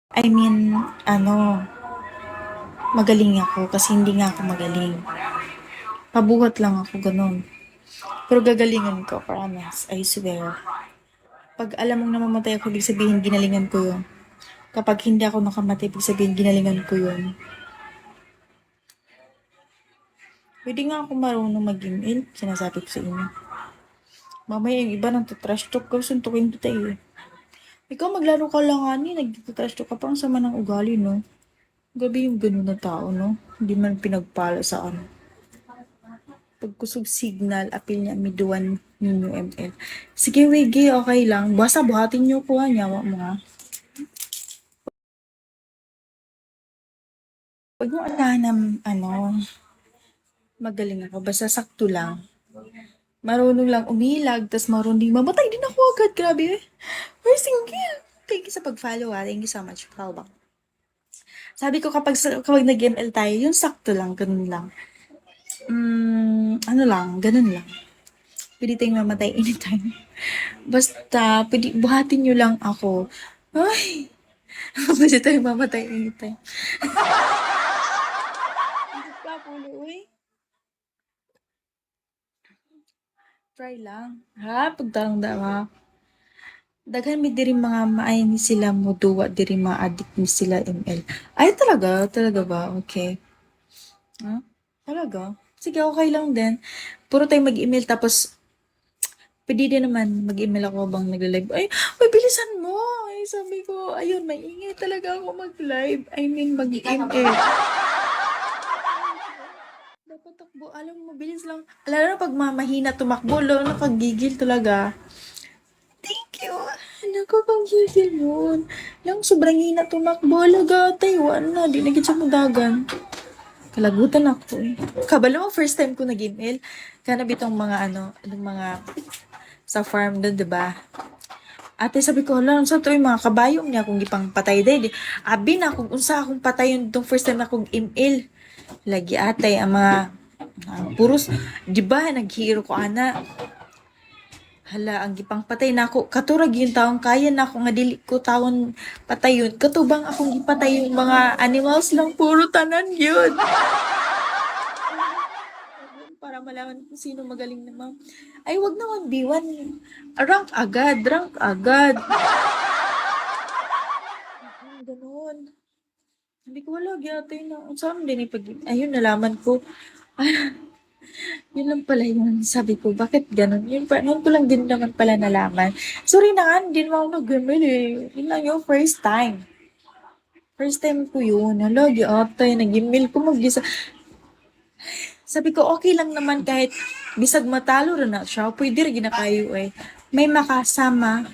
I mean, ano, magaling ako kasi hindi nga ako magaling. Pabuhat lang ako, ganun. Pero gagalingan ko, promise, I swear. Pag alam mong namamatay ako, ibig sabihin, ginalingan ko yun. Kapag hindi ako nakamatay, ibig sabihin, ginalingan ko yun. Pwede nga ako marunong mag-email, sinasabi ko sa inyo. Mamaya yung iba nang trash talk ko, suntukin kita eh. Ikaw maglaro ka lang ani, nag-trash talk ka pa, ang sama ng ugali, no? Gabi yung ganun na tao, no? Hindi man pinagpala sa ano. Pagkusog signal, apil niya miduan ninyo ML. Sige, wege, okay lang. Basta buhatin niyo ko ha, nyawa mo ha. Huwag mo alahan ano, magaling ako. Basta sakto lang. Marunong lang umilag, tas marunong din mamatay din ako agad. Grabe eh. We're single. Thank you sa pag-follow ha. Thank you so much. Follow back. Sabi ko kapag nag-ML tayo, yung sakto lang, ganun lang. Ano lang, ganun lang. Pwede tayong mamatay anytime. Basta, pwede, buhatin nyo lang ako. Ay, pwede tayong mamatay anytime. Hindi ka, pulo, uy. Try lang. Ha? Pagtarong daw, ha? Daghan mi diri mga maay ni sila mo duwa diri mga addict ni sila ML. Ay, talaga? Talaga ba? Okay. Ha? Talaga? Sige, okay lang din. Puro tayo mag-email tapos pwede din naman mag-email ako habang nag-live. Ay, may bilisan mo! Ay, sabi ko, ayun, maingay talaga ako mag-live. I mean, mag-email. Dapat takbo. Alam mo, mabilis lang. Lalo na pag mahina tumakbo, lalo na pag gigil talaga. Thank you. Naku, pang gigil yun. Lang sobrang hina tumakbo. Alaga, Taiwan na. Di na sa mudagan. Kalagutan ako eh. Kabalo mo, first time ko nag-email. Kanab itong mga anong mga sa farm doon, 'di ba? Ate, sabi ko, hala, sa to yung mga kabayong niya kung ipang patay day. Abi na, kung unsa akong patay yun itong first time na akong email. Lagi ate, ang mga puros, di ba, naghihiro ko ana. Hala, ang gipang patay na ako. Katurag yung taong kaya na ako nga dili ko taon patay yun. Katubang akong ipatay yung mga animals lang, puro tanan yun. Para malaman kung sino magaling na ma'am. Ay, wag naman B1. Rank agad, rank agad. Ganun. Hindi ko wala, gyatay na. Saan din ipag... Ayun, nalaman ko. Yun lang pala yun. Sabi ko, bakit ganun? Yun, yun ko lang din naman pala nalaman. Sorry na nga, hindi naman ako nag-email eh. Yun lang yung first time. First time ko yun. Hala, gyatay. Nag-email ko mag-isa. Sabi ko, okay lang naman kahit bisag matalo rin na siya. Pwede rin na kayo eh. May makasama.